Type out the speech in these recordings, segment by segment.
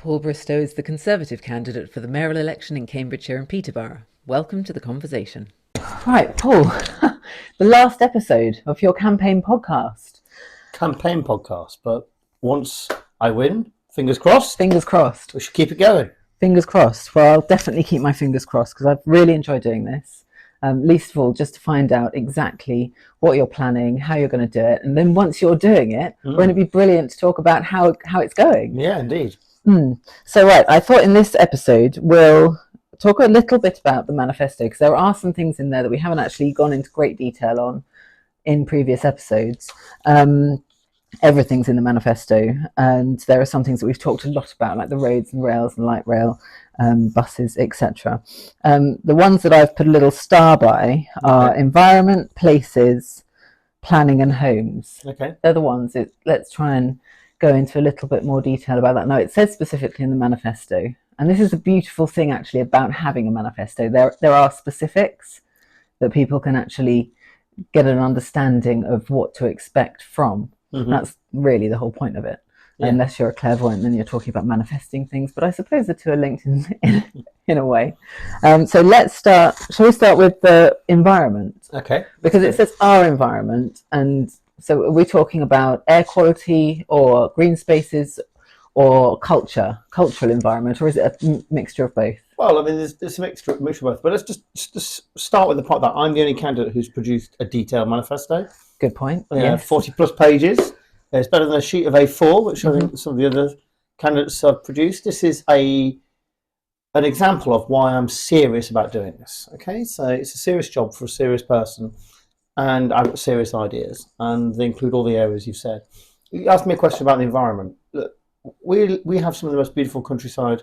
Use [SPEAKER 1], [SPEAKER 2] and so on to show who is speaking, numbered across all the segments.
[SPEAKER 1] Paul Bristow is the Conservative candidate for the mayoral election in Cambridgeshire and Peterborough. Welcome to the conversation. Right, Paul, the last episode of your campaign podcast.
[SPEAKER 2] Campaign podcast, but once I win, fingers crossed.
[SPEAKER 1] Fingers crossed.
[SPEAKER 2] We should keep it going.
[SPEAKER 1] Fingers crossed. Well, I'll definitely keep my fingers crossed because I've really enjoyed doing this. Least of all, just to find out exactly what you're planning, how you're going to do it. And then once you're doing it, won't it be brilliant to talk about how it's going?
[SPEAKER 2] Yeah, indeed.
[SPEAKER 1] So, right, I thought in this episode we'll talk a little bit about the manifesto because there are some things in there that we haven't actually gone into great detail on in previous episodes. Everything's in the manifesto, and there are some things that we've talked a lot about, like the roads and rails and light rail, buses, etc. The ones that I've put a little star by are environment, places, planning and homes.
[SPEAKER 2] Okay.
[SPEAKER 1] They're the ones let's try and go into a little bit more detail about that. Now, it says specifically in the manifesto, and this is a beautiful thing actually about having a manifesto. There are specifics that people can actually get an understanding of what to expect from. That's really the whole point of it. Unless you're a clairvoyant, then you're talking about manifesting things. But I suppose the two are linked in a way. So let's start. Shall we start with the environment?
[SPEAKER 2] Okay.
[SPEAKER 1] Because it says our environment, and so are we talking about air quality or green spaces or cultural environment, or is it a mixture of both?
[SPEAKER 2] Well, I mean, there's a mixture of both. But let's just start with the point that I'm the only candidate who's produced a detailed manifesto.
[SPEAKER 1] Good point.
[SPEAKER 2] Yes. 40 plus pages. It's better than a sheet of A4, which I think some of the other candidates have produced. This is an example of why I'm serious about doing this. Okay, so it's a serious job for a serious person, and I've got serious ideas, and they include all the areas you've said. You asked me a question about the environment. Look, we have some of the most beautiful countryside,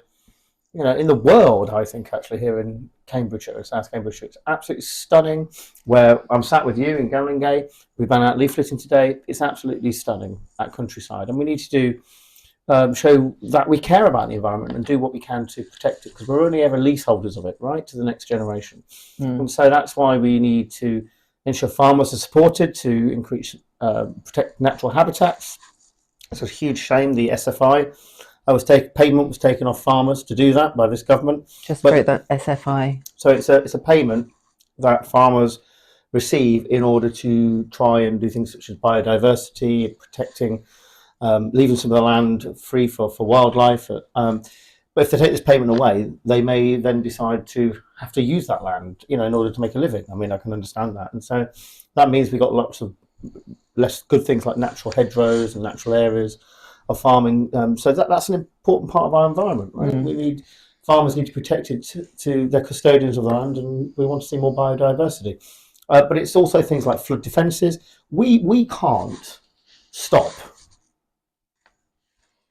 [SPEAKER 2] in the world, I think, actually, here in Cambridgeshire, South Cambridgeshire. It's absolutely stunning. Where I'm sat with you in Gowlingay, we've been out leafleting today. It's absolutely stunning, that countryside. And we need to show that we care about the environment and do what we can to protect it, because we're only ever leaseholders of it, right, to the next generation. And so that's why we need to ensure farmers are supported to increase, protect natural habitats. It's a huge shame the SFI payment was taken off farmers to do that by this government.
[SPEAKER 1] Just create that SFI.
[SPEAKER 2] So it's a payment that farmers receive in order to try and do things such as biodiversity, protecting, leaving some of the land free for wildlife. But if they take this payment away, they may then decide to have to use that land, in order to make a living. I mean, I can understand that. And so that means we've got lots of less good things like natural hedgerows and natural areas of farming, so that's an important part of our environment, right? Farmers need to protect it to their custodians of the land, and we want to see more biodiversity. But it's also things like flood defences. We can't stop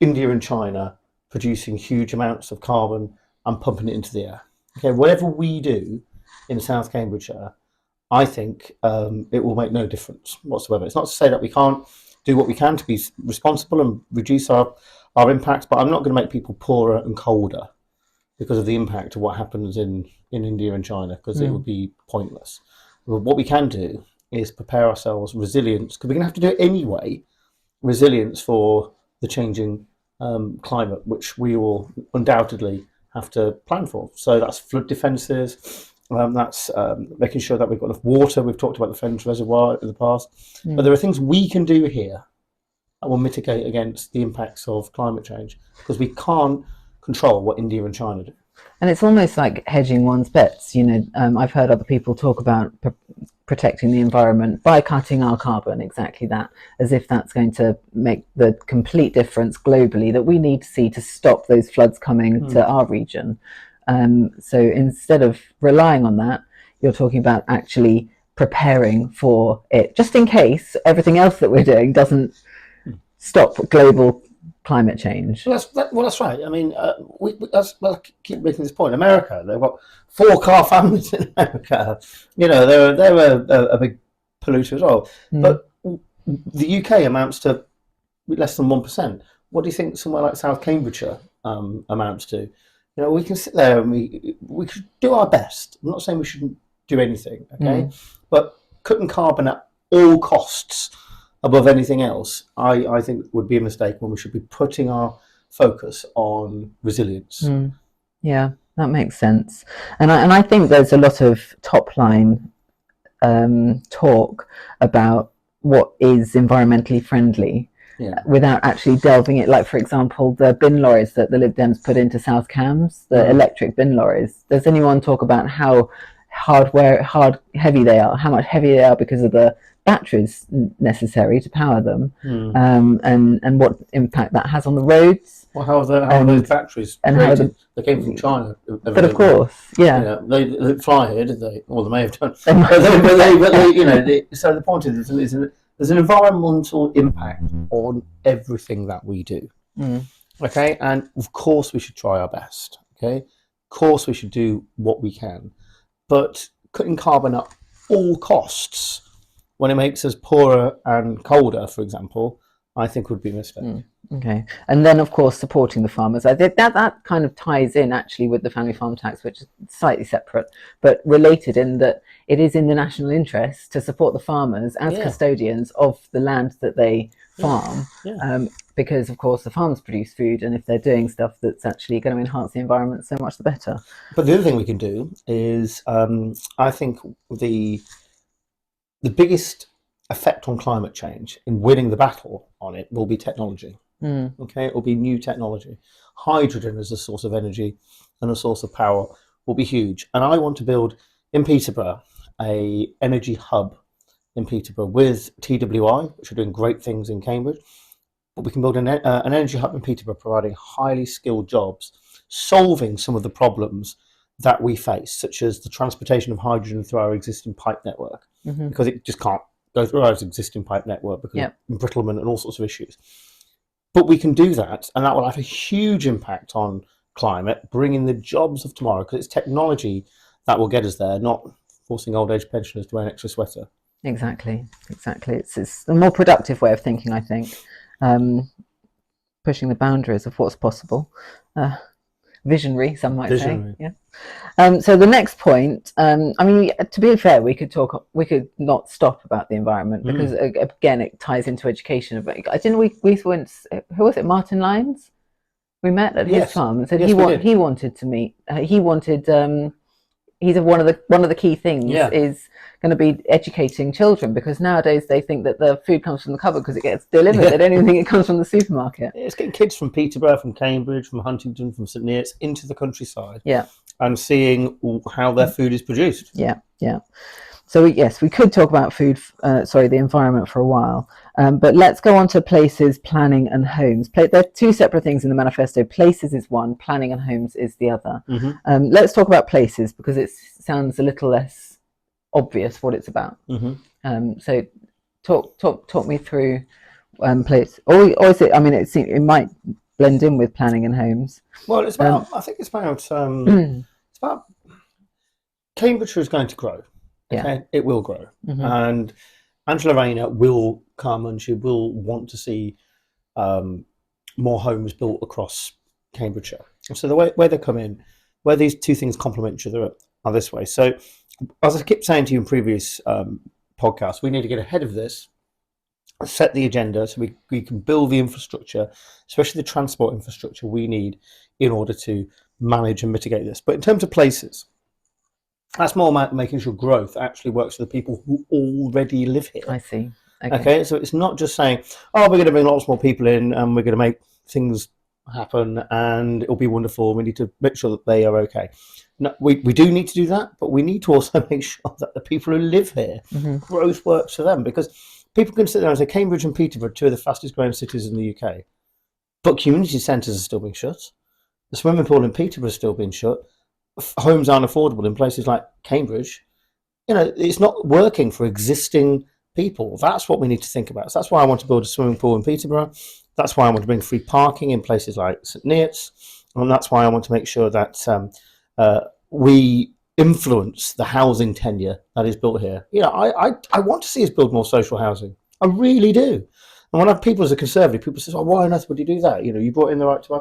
[SPEAKER 2] India and China producing huge amounts of carbon and pumping it into the air. Okay, whatever we do in South Cambridgeshire, I think it will make no difference whatsoever. It's not to say that we can't do what we can to be responsible and reduce our impacts, but I'm not going to make people poorer and colder because of the impact of what happens in India and China, because it would be pointless. But what we can do is prepare ourselves resilience, because we're going to have to do it anyway, resilience for the changing climate, which we will undoubtedly have to plan for. So that's flood defences, that's making sure that we've got enough water. We've talked about the Fens Reservoir in the past, but there are things we can do here that will mitigate against the impacts of climate change, because we can't control what India and China do.
[SPEAKER 1] And it's almost like hedging one's bets. I've heard other people talk about protecting the environment by cutting our carbon, exactly that, as if that's going to make the complete difference globally that we need to see to stop those floods coming to our region. So instead of relying on that, you're talking about actually preparing for it, just in case everything else that we're doing doesn't stop global climate change.
[SPEAKER 2] Well, that's right. I mean, I keep making this point. America, they've got 4-car families in America. They're a big polluter as well. But the UK amounts to less than 1%. What do you think somewhere like South Cambridgeshire amounts to? We can sit there and we should do our best. I'm not saying we shouldn't do anything, okay? But cutting carbon at all costs above anything else, I think would be a mistake, when we should be putting our focus on resilience.
[SPEAKER 1] Yeah, that makes sense. And I think there's a lot of top line talk about what is environmentally friendly without actually delving it. Like, for example, the bin lorries that the Lib Dems put into South Cams, the electric bin lorries. Does anyone talk about how heavy they are, how much heavier they are because of the batteries necessary to power them, and what impact that has on the roads?
[SPEAKER 2] Well, how are those batteries created? They came from China.
[SPEAKER 1] But of course, yeah.
[SPEAKER 2] They didn't fly here, did they? Well, they may have done. but they, so the point is, there's an environmental impact on everything that we do. Okay, and of course we should try our best. Okay, of course we should do what we can, but cutting carbon at all costs when it makes us poorer and colder, for example, I think would be a mistake.
[SPEAKER 1] Okay, and then of course supporting the farmers. I think that kind of ties in actually with the family farm tax, which is slightly separate but related in that it is in the national interest to support the farmers as custodians of the land that they farm, because of course the farmers produce food, and if they're doing stuff that's actually going to enhance the environment, so much the better.
[SPEAKER 2] But the other thing we can do is, I think the biggest effect on climate change in winning the battle on it will be technology. Okay, it will be new technology. Hydrogen as a source of energy and a source of power will be huge. And I want to build in Peterborough a energy hub in Peterborough with TWI, which are doing great things in Cambridge. But we can build an energy hub in Peterborough, providing highly skilled jobs, solving some of the problems that we face, such as the transportation of hydrogen through our existing pipe network, because it just can't go through our existing pipe network because of embrittlement and all sorts of issues. But we can do that, and that will have a huge impact on climate, bringing the jobs of tomorrow, because it's technology that will get us there, not forcing old age pensioners to wear an extra sweater.
[SPEAKER 1] Exactly. It's a more productive way of thinking, I think, pushing the boundaries of what's possible. Visionary, some might say. Yeah. So the next point, I mean, to be fair, we could not stop about the environment, because again, it ties into education. I didn't. We went. Who was it? Martin Lyons. We met at his farm and said he wanted to meet. He wanted. He's one of the key things is going to be educating children, because nowadays they think that the food comes from the cupboard because it gets delivered. They don't even think it comes from the supermarket.
[SPEAKER 2] It's getting kids from Peterborough, from Cambridge, from Huntingdon, from St Neots into the countryside. And seeing how their food is produced.
[SPEAKER 1] So yes, we could talk about the environment for a while, but let's go on to places, planning and homes. They're two separate things in the manifesto. Places is one, planning and homes is the other. Let's talk about places, because it sounds a little less obvious what it's about. So talk me through place, or is it? I mean, it might blend in with planning and homes.
[SPEAKER 2] Well, it's about. I think it's about. It's about. Cambridgeshire is going to grow. Okay, it will grow, and Angela Rayner will come, and she will want to see more homes built across Cambridgeshire. So the way they come in, where these two things complement each other, are this way. So, as I kept saying to you in previous podcasts, we need to get ahead of this, set the agenda, so we can build the infrastructure, especially the transport infrastructure we need in order to manage and mitigate this. But in terms of places, that's more about making sure growth actually works for the people who already live here.
[SPEAKER 1] I see.
[SPEAKER 2] Okay, so it's not just saying, oh, we're going to bring lots more people in and we're going to make things happen and it'll be wonderful. We need to make sure that they are okay. No, we do need to do that, but we need to also make sure that the people who live here, growth works for them, because people can sit there and say Cambridge and Peterborough are two of the fastest growing cities in the UK, but community centres are still being shut. The swimming pool in Peterborough is still being shut. Homes aren't affordable in places like Cambridge. It's not working for existing people. That's what we need to think about. So that's why I want to build a swimming pool in Peterborough. That's why I want to bring free parking in places like St Neots. And that's why I want to make sure that we influence the housing tenure that is built here. I want to see us build more social housing. I really do. And when I have people as a conservative, people say, oh, why on earth would you do that? You brought in the right to buy.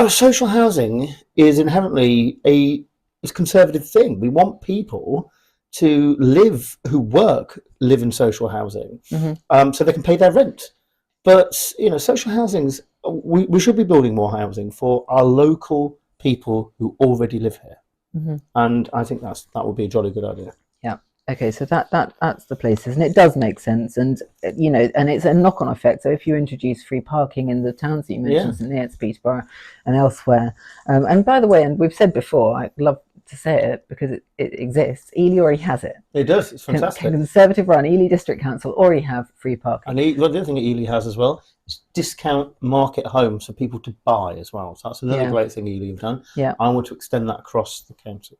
[SPEAKER 2] Social housing is inherently a conservative thing. We want people to live in social housing, so they can pay their rent. But social housing's we should be building more housing for our local people who already live here, and I think that would be a jolly good idea.
[SPEAKER 1] Yeah. Okay, so that's the places, and it does make sense, and and it's a knock-on effect. So if you introduce free parking in the towns that you mentioned, St Neots, Peterborough, and elsewhere, and by the way, and we've said before, I love to say it because it exists. Ely already has it.
[SPEAKER 2] It does. It's fantastic.
[SPEAKER 1] Conservative-run Ely District Council already have free parking.
[SPEAKER 2] And the other thing that Ely has as well is discount market homes for people to buy as well. So that's another great thing Ely have done.
[SPEAKER 1] Yeah.
[SPEAKER 2] I want to extend that across the council.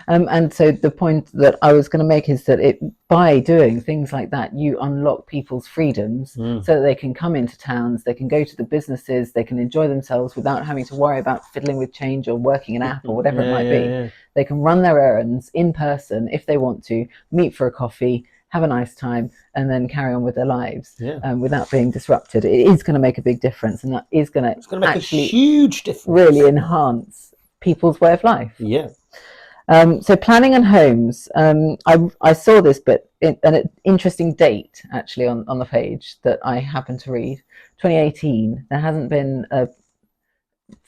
[SPEAKER 1] And so the point that I was going to make is that by doing things like that, you unlock people's freedoms so that they can come into towns, they can go to the businesses, they can enjoy themselves without having to worry about fiddling with change or working an app or whatever it might be. Yeah. They can run their errands in person if they want to, meet for a coffee, have a nice time, and then carry on with their lives without being disrupted. It is going to make a big difference, and that is going to
[SPEAKER 2] make actually a huge difference.
[SPEAKER 1] Really enhance people's way of life.
[SPEAKER 2] Yeah.
[SPEAKER 1] So planning and homes. I saw this, but an interesting date actually on the page that I happened to read. 2018. There hasn't been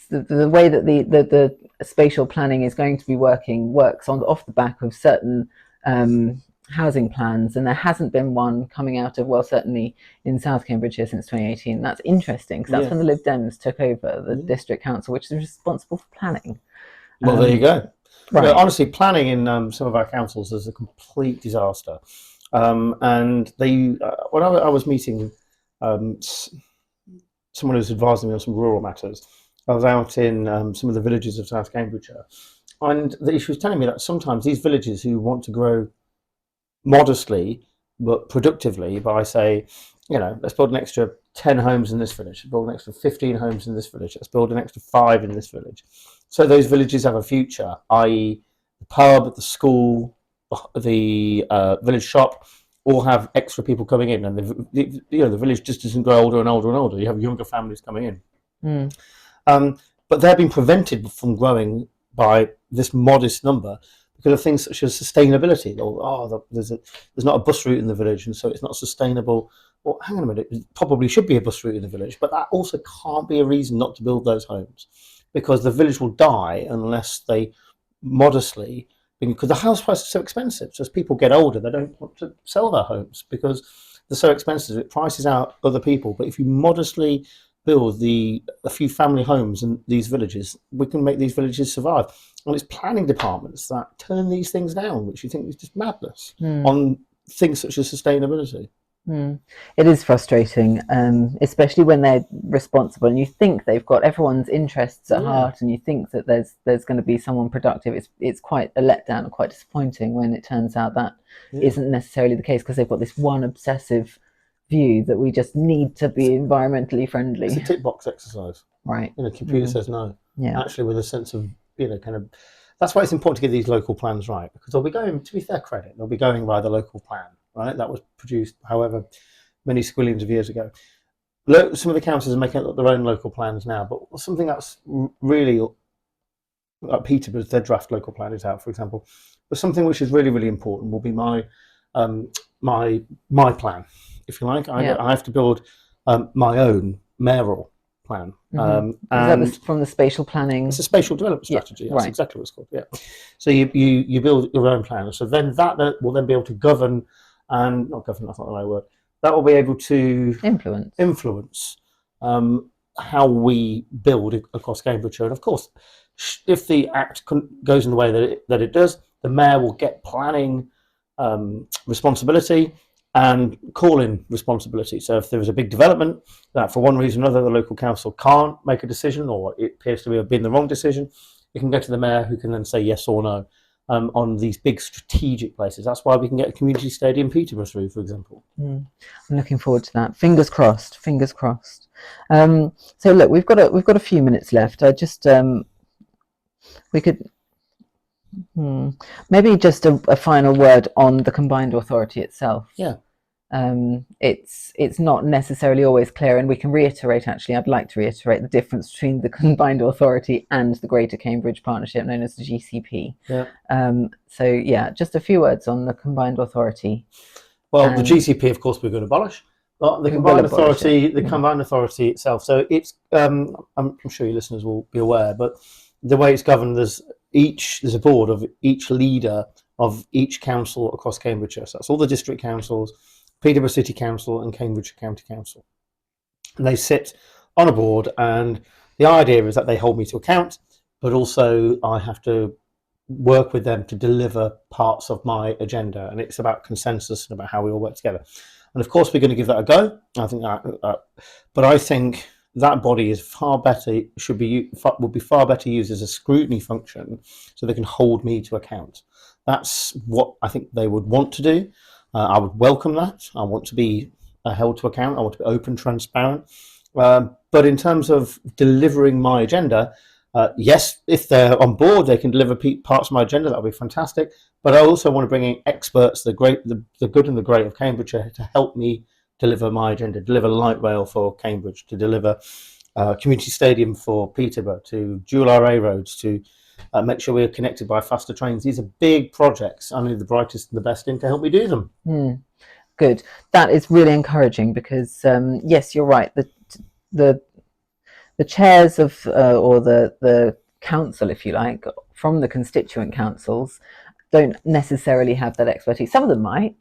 [SPEAKER 1] the way that the spatial planning is going to be works off the back of certain housing plans, and there hasn't been one coming out of, certainly in South Cambridgeshire since 2018. That's interesting because that's when the Lib Dems took over the district council, which is responsible for planning.
[SPEAKER 2] Well, there you go.
[SPEAKER 1] Right.
[SPEAKER 2] Honestly, planning in some of our councils is a complete disaster. And when I was meeting someone who's advising me on some rural matters, I was out in some of the villages of South Cambridgeshire, and she was telling me that sometimes these villages who want to grow modestly but productively by, say, let's build an extra 10 homes in this village, let's build an extra 15 homes in this village, let's build an extra 5 in this village. So those villages have a future, i.e. the pub, the school, the village shop, all have extra people coming in, and the village just doesn't grow older and older and older. You have younger families coming in. But they're being prevented from growing by this modest number because of things such as sustainability. There's not a bus route in the village, and so it's not sustainable. Well, hang on a minute, it probably should be a bus route in the village, but that also can't be a reason not to build those homes, because the village will die unless they modestly, because the house prices are so expensive. So as people get older, they don't want to sell their homes because they're so expensive. It prices out other people. But if you modestly build a few family homes in these villages, we can make these villages survive. And it's planning departments that turn these things down, which you think is just madness, on things such as sustainability.
[SPEAKER 1] It is frustrating, especially when they're responsible and you think they've got everyone's interests at heart, and you think that there's going to be someone productive. It's quite a letdown and quite disappointing when it turns out that isn't necessarily the case, because they've got this one obsessive view that we just need to be environmentally friendly.
[SPEAKER 2] It's a tick box exercise,
[SPEAKER 1] right?
[SPEAKER 2] Computer says no.
[SPEAKER 1] Yeah,
[SPEAKER 2] actually, with a sense of kind of. That's why it's important to get these local plans right, because they'll be going, to be fair credit, they'll be going by the local plan. Right, that was produced however many squillions of years ago. Some of the councils are making up their own local plans now, but something that's really, like Peterborough's, their draft local plan is out, for example. But something which is really, really important will be my plan, if you like. I have to build my own mayoral plan.
[SPEAKER 1] Is that from the spatial planning?
[SPEAKER 2] It's a spatial development strategy. That's exactly what it's called. Yeah. So you build your own plan. So then that will then be able to govern. And not government, that's not the right word. That will be able to influence how we build across Cambridgeshire. And of course, if the Act goes in the way that it does, the mayor will get planning responsibility and call-in responsibility. So if there is a big development that for one reason or another the local council can't make a decision, or it appears to have been the wrong decision, it can go to the mayor, who can then say yes or no. On these big strategic places. That's why we can get a community stadium Peterborough through, for example.
[SPEAKER 1] I'm looking forward to that. Fingers crossed. Fingers crossed. So look, we've got a few minutes left. I just we could maybe just a final word on the combined authority itself.
[SPEAKER 2] Yeah.
[SPEAKER 1] It's not necessarily always clear, and we can reiterate, actually, I'd like to reiterate the difference between the combined authority and the Greater Cambridge Partnership, known as the GCP.
[SPEAKER 2] Yeah.
[SPEAKER 1] Just a few words on the combined authority.
[SPEAKER 2] Well, the GCP, of course, we're going to abolish. The
[SPEAKER 1] We will
[SPEAKER 2] combined
[SPEAKER 1] abolish it.
[SPEAKER 2] authority, the combined authority itself. So it's, I'm sure your listeners will be aware, but the way it's governed, there's a board of each leader of each council across Cambridgeshire. So that's all the district councils, Peterborough City Council, and Cambridgeshire County Council. And they sit on a board, and the idea is that they hold me to account, but also I have to work with them to deliver parts of my agenda, and it's about consensus and about how we all work together. And of course, we're going to give that a go. I think but I think that body is far better. Would be far better used as a scrutiny function, so they can hold me to account. That's what I think they would want to do. I would welcome that. I want to be held to account. I want to be open, transparent. But in terms of delivering my agenda, yes, if they're on board, they can deliver parts of my agenda. That'll be fantastic. But I also want to bring in experts, the good and the great of Cambridgeshire, to help me deliver my agenda, deliver light rail for Cambridge, to deliver community stadium for Peterborough, to dual RA roads, to make sure we're connected by faster trains. These are big projects. I need the brightest and the best in to help me do them.
[SPEAKER 1] Good. That is really encouraging because yes, you're right. The chairs of or the council, if you like, from the constituent councils, don't necessarily have that expertise. Some of them might.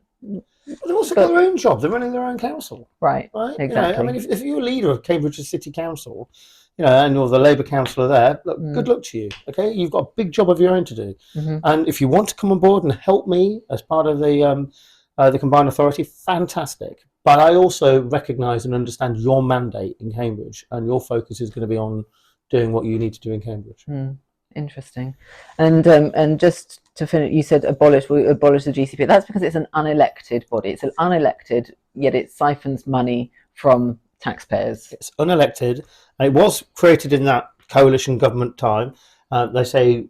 [SPEAKER 2] They've also got their own job. They're running their own council.
[SPEAKER 1] Right. Exactly.
[SPEAKER 2] I mean, if you're a leader of Cambridge City Council, and you're the Labour councillor there, look, good luck to you. Okay, you've got a big job of your own to do. And if you want to come on board and help me as part of the combined authority, fantastic. But I also recognise and understand your mandate in Cambridge, and your focus is going to be on doing what you need to do in Cambridge.
[SPEAKER 1] Interesting. And just to finish, you said abolish the GCP. That's because it's an unelected body. It's an unelected, yet it siphons money from taxpayers.
[SPEAKER 2] It's unelected, and it was created in that coalition government time. They say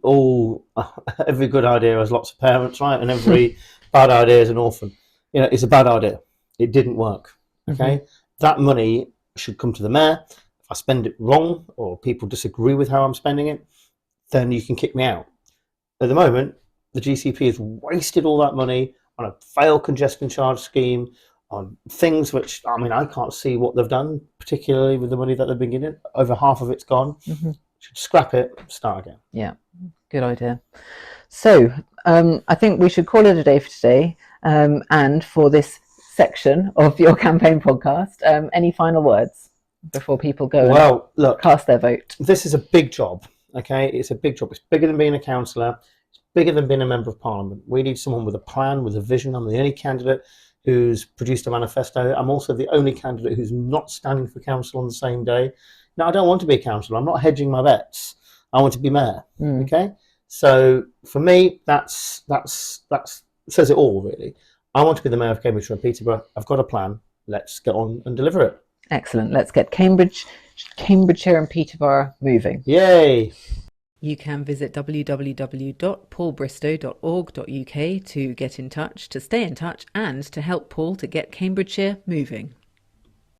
[SPEAKER 2] every good idea has lots of parents, right? And every bad idea is an orphan. It's a bad idea. It didn't work. Okay, that money should come to the mayor. If I spend it wrong or people disagree with how I'm spending it, then you can kick me out. At the moment, the GCP has wasted all that money on a failed congestion charge scheme, on things which, I mean, I can't see what they've done, particularly with the money that they've been getting. Over half of it's gone. Should scrap it, start again.
[SPEAKER 1] Yeah, good idea. So I think we should call it a day for today, and for this section of your campaign podcast. Any final words before people go and cast their vote?
[SPEAKER 2] This is a big job. Okay, it's a big job. It's bigger than being a councillor. It's bigger than being a member of parliament. We need someone with a plan, with a vision. I'm the only candidate who's produced a manifesto. I'm also the only candidate who's not standing for council on the same day. Now, I don't want to be a councillor. I'm not hedging my bets. I want to be mayor. Okay, so for me, that says it all, really. I want to be the mayor of Cambridgeshire and Peterborough. I've got a plan. Let's get on and deliver it.
[SPEAKER 1] Excellent. Let's get Cambridgeshire and Peterborough moving.
[SPEAKER 2] Yay!
[SPEAKER 1] You can visit www.paulbristow.org.uk to get in touch, to stay in touch, and to help Paul to get Cambridgeshire moving.